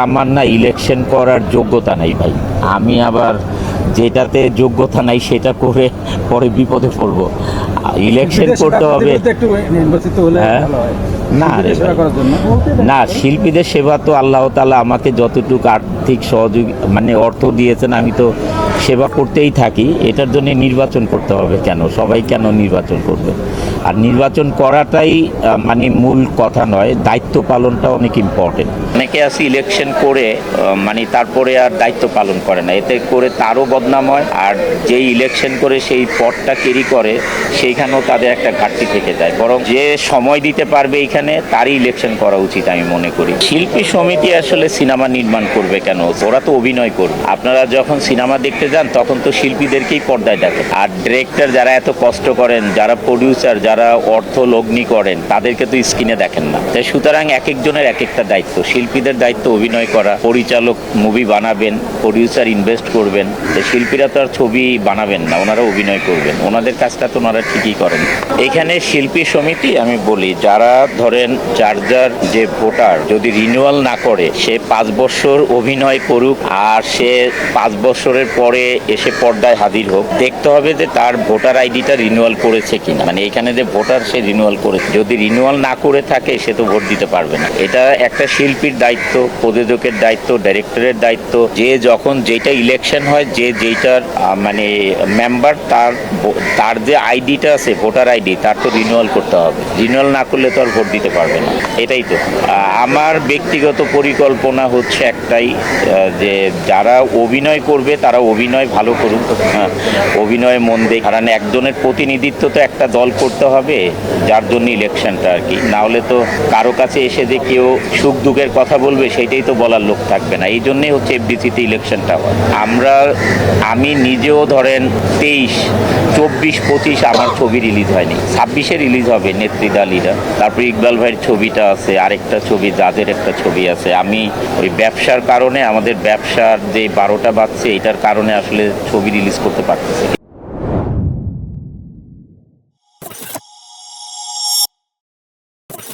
আমার না ইলেকশন করার যোগ্যতা নাই ভাই। আমি আবার যেটাতে যোগ্যতা নাই সেটা করে পরে বিপদে পড়বো। ইলেকশন করতে হবে। হ্যাঁ, না রে ভাই, না, শিল্পীদের সেবা তো আল্লাহ তাআলা আমাকে যতটুকু আর্থিক সহযোগী মানে অর্থ দিয়েছেন, আমি তো সেবা করতেই থাকি। এটার জন্য নির্বাচন করতে হবে কেন? সবাই কেন নির্বাচন করবে? আর নির্বাচন করাটাই মানে মূল কথা নয়, দায়িত্ব পালনটা অনেক ইম্পর্টেন্ট। অনেকে আছে ইলেকশন করে মানে তারপরে আর দায়িত্ব পালন করে না, এতে করে তারও বদনাম হয়। আর যেই ইলেকশন করে সেই পদটা ক্যারি করে সেইখানেও তাদের একটা ঘাটতি থেকে যায়। বরং যে সময় দিতে পারবে এইখানে তারই ইলেকশন করা উচিত আমি মনে করি। শিল্পী সমিতি আসলে সিনেমা নির্মাণ করবে কেন? ওরা তো অভিনয় করবে। আপনারা যখন সিনেমা দেখতে যান তখন তো শিল্পীদেরকেই পর্দায় দেখেন। আর ডিরেক্টর যারা এত কষ্ট করেন, যারা প্রডিউসার, যারা অর্থ লগ্নি করেন, তাদেরকে তো স্ক্রিনে দেখেন না। তাই সুতরাং এক একজনের এক একটা দায়িত্ব। শিল্পীদের দায়িত্ব অভিনয় করা, পরিচালক মুভি বানাবেন, প্রডিউসার ইনভেস্ট করবেন। শিল্পীরা তো আর ছবি বানাবেন না, ওনারা অভিনয় করবেন। ওনাদের কাজটা তো ওনারা ঠিকই করেন। এখানে শিল্পী সমিতি আমি বলি, যারা ধরেন যার যে ভোটার যদি রিনিউয়াল না করে, সে 5 বছর অভিনয় করুক আর সে 5 বছরের পরে এসে পর্দায় হাজির হোক, দেখতে হবে যে তার ভোটার আইডিটা রিনিউয়াল করেছে কিনা। মানে এখানে যে ভোটার, সে রিনিউয়াল করেছে। যদি রিনিউয়াল না করে থাকে সে তো ভোট দিতে পারবে না। এটা একটা শিল্পীর দায়িত্ব, প্রযোজকের দায়িত্ব, ডাইরেক্টরের দায়িত্ব। যে যখন যেটা ইলেকশন হয়, যে যেটার মানে মেম্বার, তার যে আইডিটা আছে, ভোটার আইডি, তার তো রিনিউয়াল করতে হবে। রিনিউয়াল না করলে তো আর ভোট দিতে পারবে না। এটাই তো আমার ব্যক্তিগত পরিকল্পনা হচ্ছে একটাই, যে যারা অভিনয় করবে তারা অভিনয় ভালো করুক, অভিনয়ে মন দেয়। কারণ একজনের প্রতিনিধিত্ব তো একটা দল করতে হবে, যার জন্য ইলেকশনটা আর কি। না হলে তো কারো কাছে এসে যে কেউ সুখ দুঃখের কথা বলবে, সেইটাই তো বলার লোক থাকবে না। এই জন্যই হচ্ছে এফডিসিতে ইলেকশনটা হয়। আমি নিজেও ধরেন 23, 24, 25 আমার ছবি রিলিজ হয়নি। 26-এ রিলিজ হবে নেত্রীদা লিডার। তারপরে ইকবাল ভাইয়ের ছবিটা আছে, আরেকটা ছবি, জাজের একটা ছবি আছে। আমি ওই ব্যবসার কারণে, আমাদের ব্যবসার যে 12টা বাজছে, এটার কারণে আসলে ছবি রিলিজ করতে পারতেছি।